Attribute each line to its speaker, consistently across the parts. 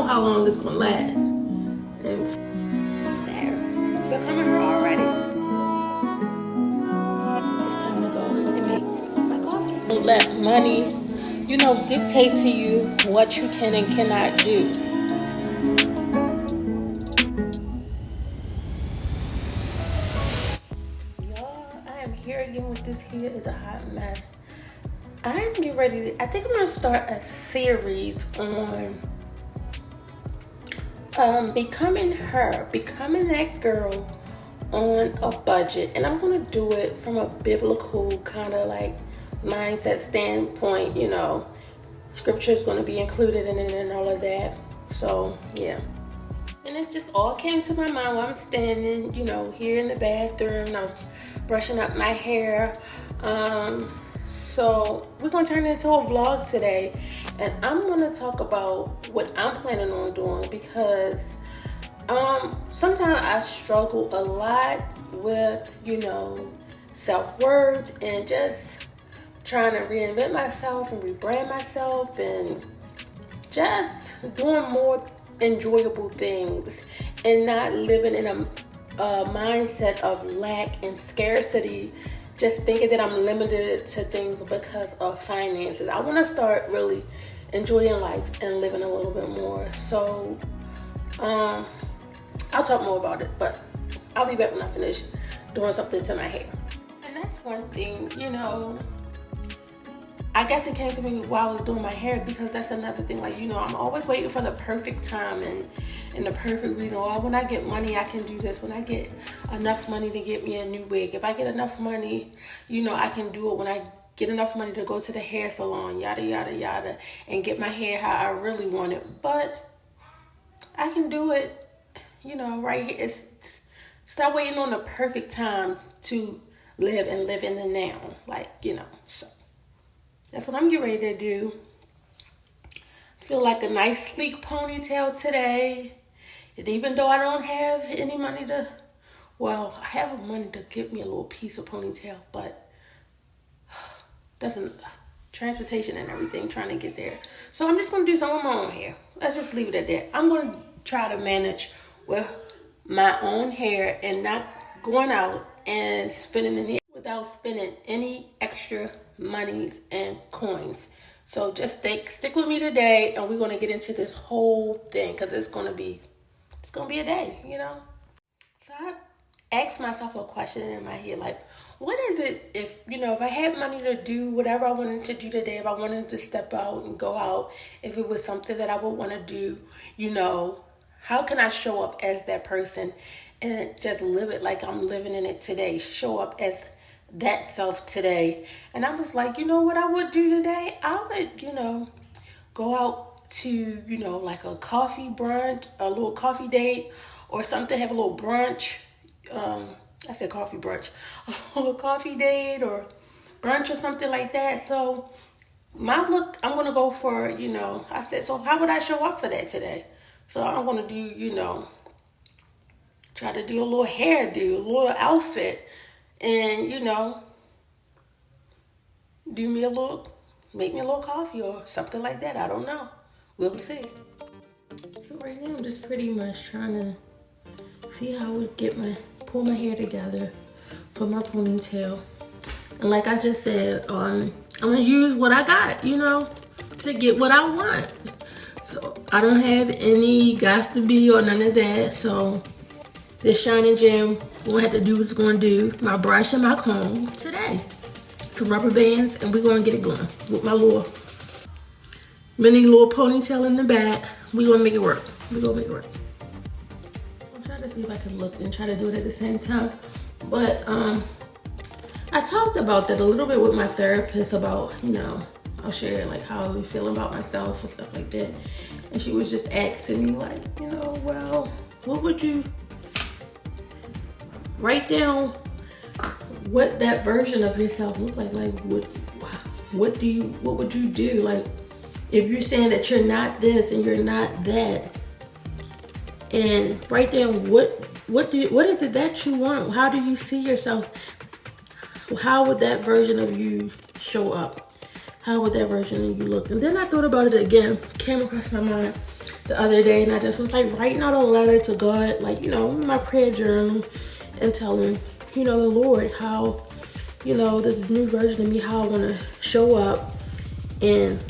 Speaker 1: how long it's gonna last. And there, becoming her already. It's time to go and make my coffee. Don't let money, dictate to you what you can and cannot do. Y'all, I am here again with this here is a hot mess. I'm getting ready I think I'm gonna start a series on becoming that girl on a budget. And I'm gonna do it from a biblical kind of like mindset standpoint. Scripture is going to be included in it and all of that. So yeah, and it's just all came to my mind while I'm standing here in the bathroom. I was brushing up my hair. So we're going to turn it into a vlog today, and I'm going to talk about what I'm planning on doing, because sometimes I struggle a lot with self-worth and just trying to reinvent myself and rebrand myself and just doing more enjoyable things and not living in a mindset of lack and scarcity, just thinking that I'm limited to things because of finances. I want to start really enjoying life and living a little bit more. So I'll talk more about it, but I'll be back when I finish doing something to my hair. And that's one thing, I guess it came to me while I was doing my hair, because that's another thing. Like, I'm always waiting for the perfect time and the perfect reason. Oh, when I get money, I can do this. When I get enough money to get me a new wig. If I get enough money, I can do it. When I get enough money to go to the hair salon, yada, yada, yada, and get my hair how I really want it. But I can do it, right here. It's stop waiting on the perfect time to live and live in the now. So. That's what I'm getting ready to do. I feel like a nice sleek ponytail today. And even though I don't have any money I have money to get me a little piece of ponytail, but that's transportation and everything trying to get there. So I'm just going to do some of my own hair. Let's just leave it at that. I'm going to try to manage with my own hair and not going out and spending in the without spending any extra monies and coins. So just stick with me today, and we're going to get into this whole thing, because it's going to be a day, So I asked myself a question in my head, like, what is it if I had money to do whatever I wanted to do today, if I wanted to step out and go out, if it was something that I would want to do, how can I show up as that person and just live it like I'm living in it today, show up as that self today? And I was like, what I would do today? I would, go out to, like a coffee brunch, a little coffee date or something, have a little brunch. I said coffee brunch, a little coffee date or brunch or something like that. So my look, I'm going to go for, I said, so how would I show up for that today? So I'm going to do, try to do a little hairdo, a little outfit. And, make me a little coffee or something like that. I don't know. We'll see. So right now I'm just pretty much trying to see how I would pull my hair together for my ponytail. And like I just said, I'm going to use what I got, to get what I want. So I don't have any gots to be or none of that. So this Shining Gem, we'll have to do what's going to do. My brush and my comb today. Some rubber bands, and we're going to get it going with my little ponytail in the back. We're going to make it work. I'll try to see if I can look and try to do it at the same time. But I talked about that a little bit with my therapist about, I'll share like how I feel about myself and stuff like that. And she was just asking me like, well, what would you write down what that version of yourself look like? Like what would you do? Like if you're saying that you're not this and you're not that, and write down what is it that you want? How do you see yourself? How would that version of you show up? How would that version of you look? And then I thought about it again, came across my mind. the other day, and I just was like writing out a letter to God, like, you know, my prayer journal, and telling, you know, the Lord how, you know, this new version of me, how I want to show up. And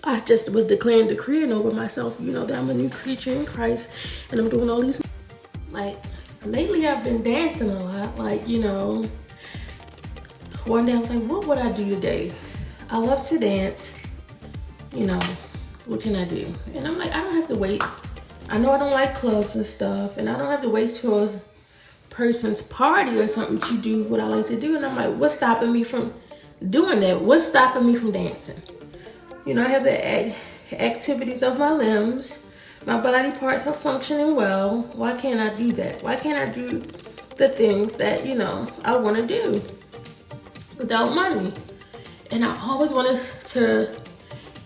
Speaker 1: I just was decreeing over myself, you know, that I'm a new creature in Christ, and I'm doing all these, like, lately I've been dancing a lot, like, you know, one day I was like, what would I do today? I love to dance, you know, what can I do? And I'm like, I don't have to wait. I know I don't like clubs and stuff, and I don't have to wait till a person's party or something to do what I like to do. And I'm like, what's stopping me from doing that? What's stopping me from dancing? You know, I have the activities of my limbs. My body parts are functioning well. Why can't I do that? Why can't I do the things that, you know, I want to do without money? And I always wanted to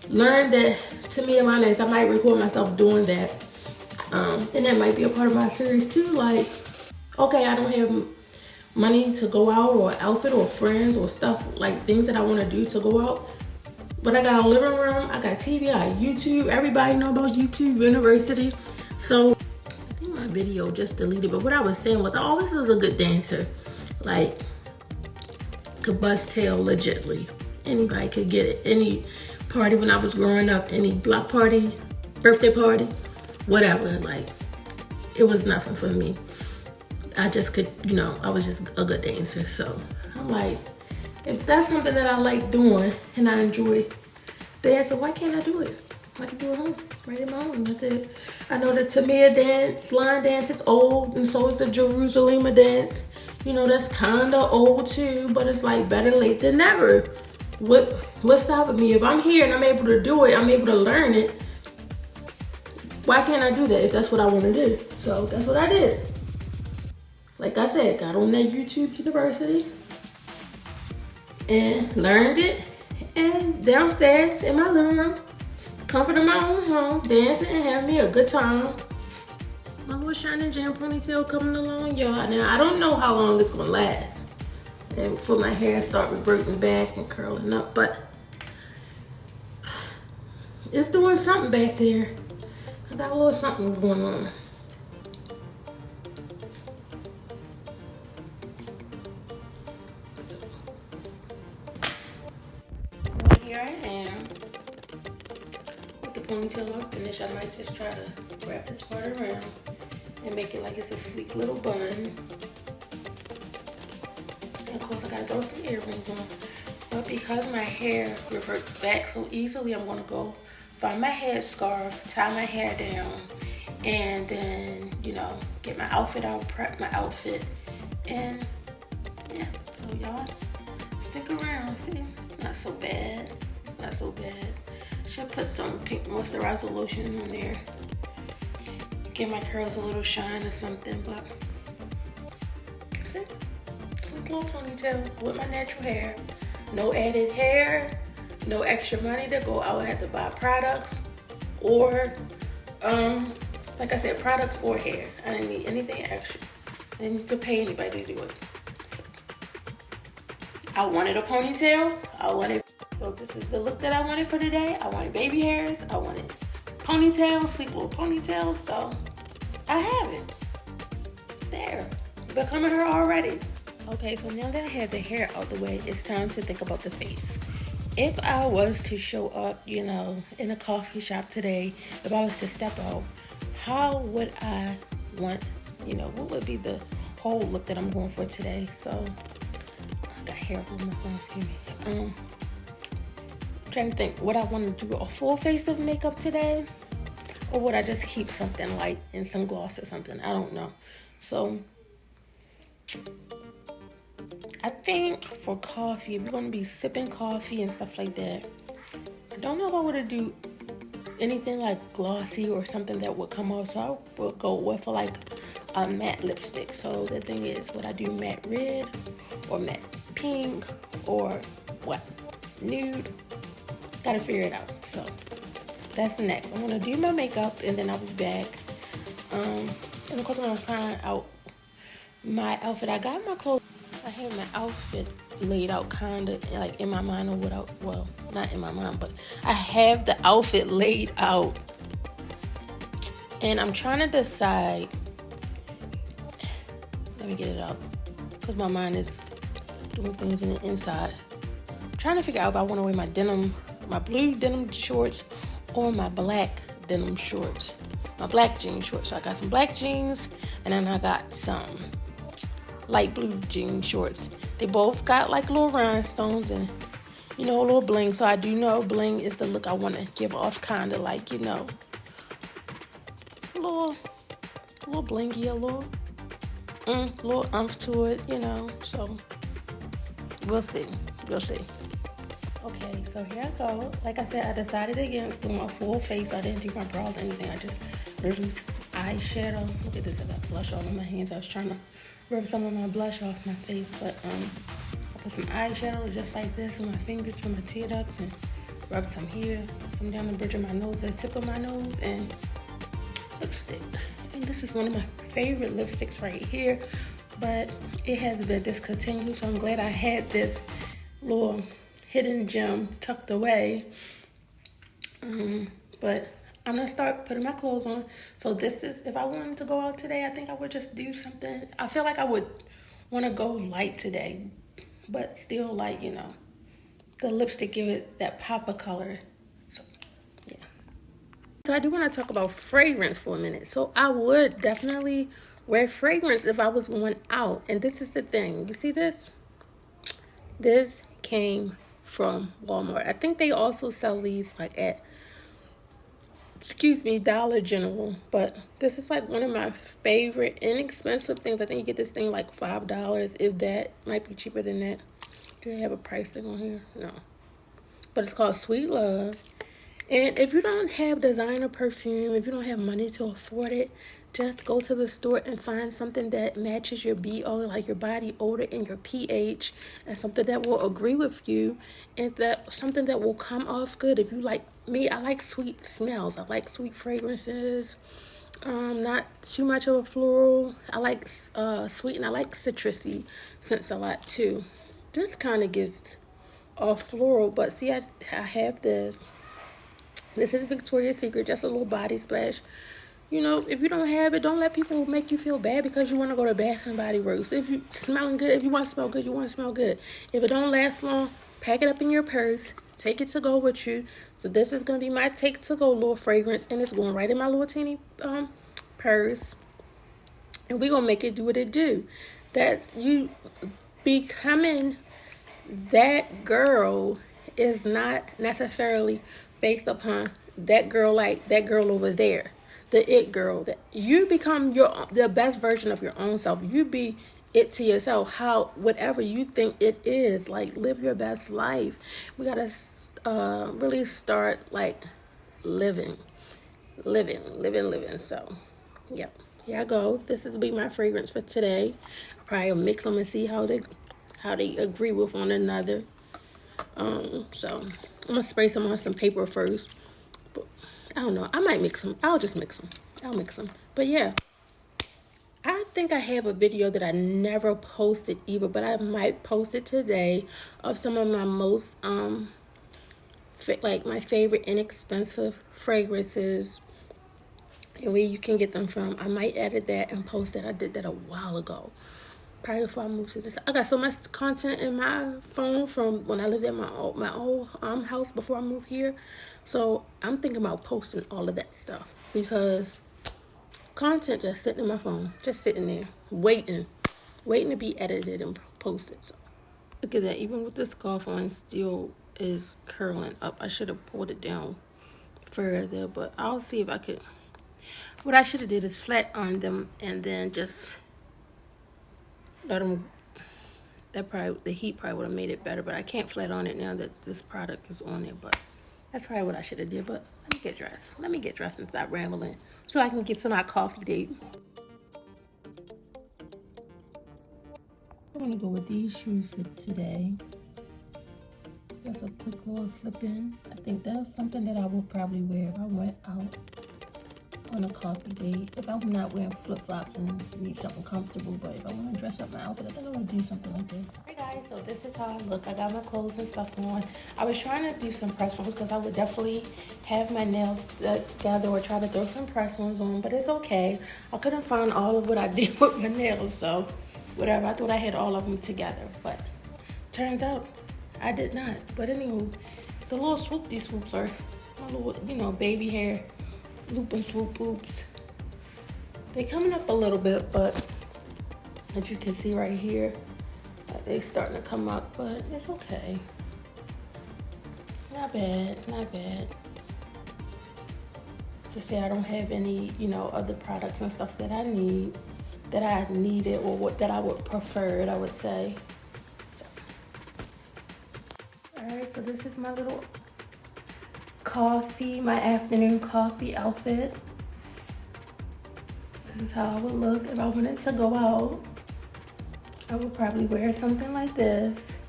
Speaker 1: learn that. To me, in my next, I might record myself doing that. And that might be a part of my series too. Like, okay, I don't have money to go out, or outfit, or friends, or stuff, like things that I want to do to go out. But I got a living room, I got TV, I got YouTube. Everybody know about YouTube University. So I think my video just deleted, but what I was saying was I always was a good dancer. Like, could bust tail legitly. Anybody could get it. Any party when I was growing up, any block party, birthday party, whatever, like, it was nothing for me. I just could, you know, I was just a good dancer. So I'm like, if that's something that I like doing and I enjoy dancing, why can't I do it? I can do it at home, right in my home. That's it. I know the Tamia dance, line dance is old, and so is the Jerusalem dance. You know, that's kind of old too, but it's like better late than never. What's stopping me? If I'm here and I'm able to do it, I'm able to learn it, why can't I do that if that's what I want to do? So that's what I did. Like I said, got on that YouTube University and learned it, and downstairs in my living room, comfort of my own home, dancing and having me a good time. My little shining jam ponytail coming along, y'all. Now, I don't know how long it's gonna last, and before my hair start reverting back and curling up, but it's doing something back there. I got a little something going on. So, here I am with the ponytail all finished. I might just try to wrap this part around and make it like it's a sleek little bun. And of course, I gotta throw some earrings on. But because my hair reverts back so easily, I'm gonna go find my headscarf, tie my hair down, and then, you know, get my outfit out, prep my outfit, and yeah. So y'all, stick around. See, not so bad. It's not so bad. Should put some pink moisturizer lotion on there. Give my curls a little shine or something, but see, just a little ponytail with my natural hair. No added hair, no extra money to go out and have to buy products, or like I said, products or hair. I didn't need anything extra. I didn't need to pay anybody to do it. So, I wanted a ponytail. So this is the look that I wanted for today. I wanted baby hairs. I wanted ponytail, sleek little ponytail. So I have it. There. Becoming her already. Okay, so now that I have the hair out the way, it's time to think about the face. If I was to show up, you know, in a coffee shop today, if I was to step out, how would I want, you know, what would be the whole look that I'm going for today? So, I got hair on my phone, excuse me. I'm trying to think, would I want to do a full face of makeup today? Or would I just keep something light and some gloss or something? I don't know. So, I think for coffee, if we're going to be sipping coffee and stuff like that, I don't know if I would do anything like glossy or something that would come off. So I would go with like a matte lipstick. So the thing is, would I do matte red or matte pink or what? Nude? Gotta figure it out. So that's next. I'm going to do my makeup and then I'll be back. And of course I'm going to find out my outfit. I got my clothes. I have my outfit laid out kind of like in my mind or without, well, not in my mind, but I have the outfit laid out And I'm trying to decide. Let me get it out, because my mind is doing things in the inside. I'm trying to figure out if I want to wear my denim, my blue denim shorts, or my black denim shorts. My black jean shorts. So I got some black jeans, and then I got some light blue jean shorts. They both got like little rhinestones and, you know, a little bling. So I do know bling is the look I want to give off, kind of like, you know, a little blingy, a little umph to it, you know. So we'll see. Okay, so here I go. Like I said, I decided against doing a full face. I didn't do my brows or anything. I just literally took some eyeshadow. Look at this, I got blush all on my hands. I was trying to rub some of my blush off my face, but I put some eyeshadow just like this on my fingers for my tear ducts, and rub some here, some down the bridge of my nose, the tip of my nose, and lipstick. And this is one of my favorite lipsticks right here, but it has been discontinued, so I'm glad I had this little hidden gem tucked away. But I'm gonna start putting my clothes on. So this is, if I wanted to go out today, I think I would just do something. I feel like I would want to go light today, but still light, you know. The lipstick give it that pop of color. So yeah. So I do want to talk about fragrance for a minute. So I would definitely wear fragrance if I was going out. And this is the thing. You see this? This came from Walmart. I think they also sell these like at, Dollar General. But this is like one of my favorite inexpensive things. I think you get this thing like $5, if that. Might be cheaper than that. Do they have a price thing on here? No. But it's called Sweet Love. And if you don't have designer perfume, if you don't have money to afford it, just go to the store and find something that matches your BO, like your body odor and your pH, and something that will agree with you, and that something that will come off good. If you like me, I like sweet smells. I like sweet fragrances. Not too much of a floral. I like sweet, and I like citrusy scents a lot too. This kind of gets off floral, but see, I have this. This is Victoria's Secret, just a little body splash. You know, if you don't have it, don't let people make you feel bad because you want to go to Bath and Body Works. If you smelling good, if you want to smell good, you want to smell good. If it don't last long, pack it up in your purse. Take it to go with you. So this is going to be my take to go little fragrance, and it's going right in my little teeny purse. And we're going to make it do what it do. That's you becoming that girl is not necessarily based upon that girl, like that girl over there, the it girl. That you become the best version of your own self. You be it to yourself, how whatever you think it is. Like, live your best life. We gotta really start like living. So yep, here I go. This is be my fragrance for today. I'll probably mix them and see how they agree with one another. So I'm gonna spray some on some paper first. But I don't know. I might mix them. I'll just mix them. I'll mix them. But yeah, I think I have a video that I never posted either, but I might post it today of some of my most like my favorite inexpensive fragrances and where you can get them from. I might edit that and post it. I did that a while ago, probably before I moved to this. I got so much content in my phone from when I lived at my old house before I moved here. So I'm thinking about posting all of that stuff because content just sitting in my phone, just sitting there, waiting to be edited and posted. So look at that. Even with the scarf on, still is curling up. I should have pulled it down further, but I'll see if I could. What I should have did is flat on them and then just let them. The heat probably would have made it better, but I can't flat on it now that this product is on it. But that's probably what I should have did. But let me get dressed and stop rambling so I can get to my coffee date. I'm gonna go with these shoes for today. Just a quick little slip in. I think that's something that I will probably wear if I went out on on a coffee date. If I'm not wearing flip-flops and need something comfortable, but if I want to dress up my outfit, I think I would do something like this. Hey guys, so this is how I look. I got my clothes and stuff on. I was trying to do some press ons because I would definitely have my nails together or try to throw some press ons on, but it's okay. I couldn't find all of what I did with my nails, so whatever. I thought I had all of them together, but turns out I did not. But anywho, the little swoopy swoops are my little, you know, baby hair loop and swoop oops. They coming up a little bit, but as you can see right here, they starting to come up, but it's okay. Not bad, not bad. To say I don't have any, you know, other products and stuff that I need, that I needed, or what that I would prefer, I would say. So. All right, so this is my little coffee, my afternoon coffee outfit. This is how I would look if I wanted to go out. I would probably wear something like this.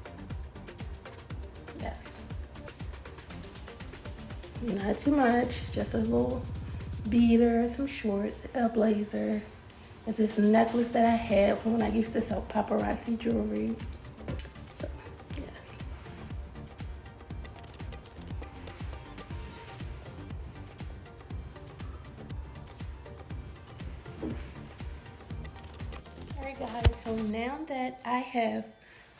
Speaker 1: Yes. Not too much, just a little beater, some shorts, a blazer, and this necklace that I had from when I used to sell paparazzi jewelry. So, yes. Alright guys, so now that I have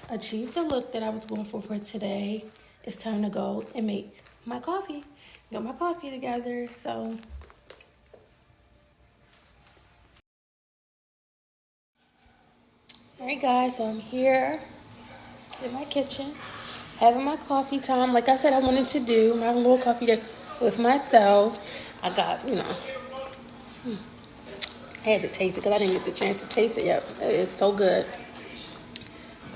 Speaker 1: achieved the look that I was going for today, it's time to go and make my coffee. Got my coffee together, so alright guys, so I'm here in my kitchen having my coffee time. Like I said, I wanted to do my little coffee day with myself. I got, you know, I had to taste it because I didn't get the chance to taste it yet. It is so good.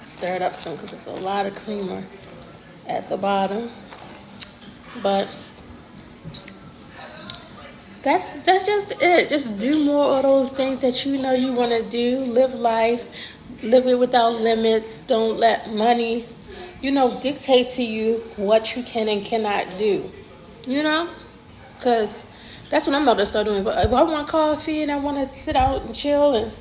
Speaker 1: Stir it up soon because there's a lot of creamer at the bottom. But that's just it. Just do more of those things that you know you want to do. Live life. Live it without limits. Don't let money, you know, dictate to you what you can and cannot do. You know? Because that's what I'm about to start doing. But if I want coffee and I want to sit out and chill and,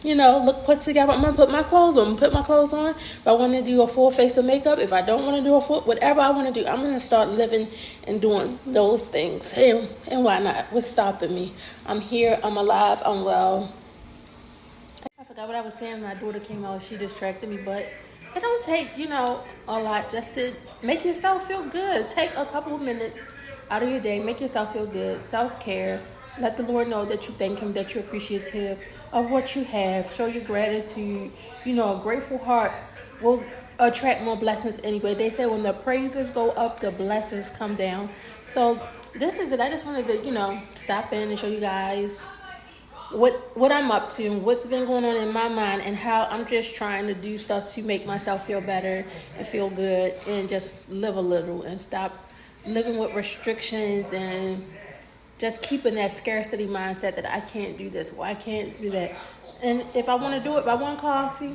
Speaker 1: you know, look put together, I'm going to put my clothes on. If I want to do a full face of makeup, if I don't want to do a full, whatever I want to do, I'm going to start living and doing those things. And why not? What's stopping me? I'm here. I'm alive. I'm well. I forgot what I was saying. My daughter came out. She distracted me. But it don't take, you know, a lot just to make yourself feel good. Take a couple of minutes out of your day. Make yourself feel good. Self-care. Let the Lord know that you thank Him, that you're appreciative of what you have. Show your gratitude. You know, a grateful heart will attract more blessings anyway. They say when the praises go up, the blessings come down. So this is it. I just wanted to, you know, stop in and show you guys what I'm up to, what's been going on in my mind, and how I'm just trying to do stuff to make myself feel better and feel good and just live a little and stop living with restrictions and just keeping that scarcity mindset that I can't do this or I can't do that. And if I want to do it, if I want coffee,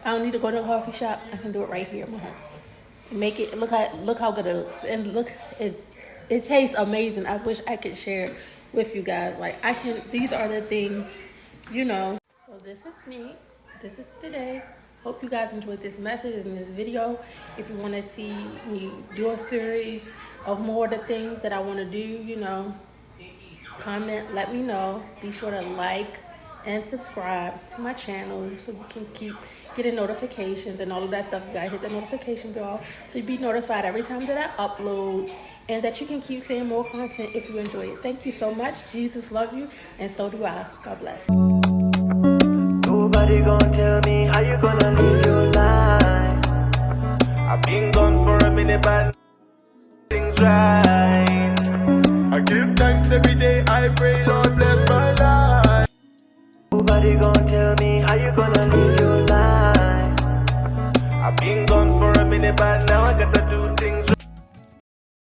Speaker 1: I don't need to go to a coffee shop. I can do it right here at my home. Make it look how good it looks, and look, it tastes amazing. I wish I could share it with you guys. Like these are the things, you know. So this is me. This is today. Hope you guys enjoyed this message and this video. If you want to see me do a series of more of the things that I want to do, you know, comment, let me know. Be sure to like and subscribe to my channel so you can keep getting notifications and all of that stuff. You gotta hit the notification bell so you'll be notified every time that I upload, and that you can keep seeing more content if you enjoy it. Thank you so much. Jesus love you, and so do I. God bless.
Speaker 2: Nobody gonna tell me how you gonna live your life. I've been gone for a minute, but things right. I give thanks every day. I pray, Lord bless my life. Nobody gonna tell me how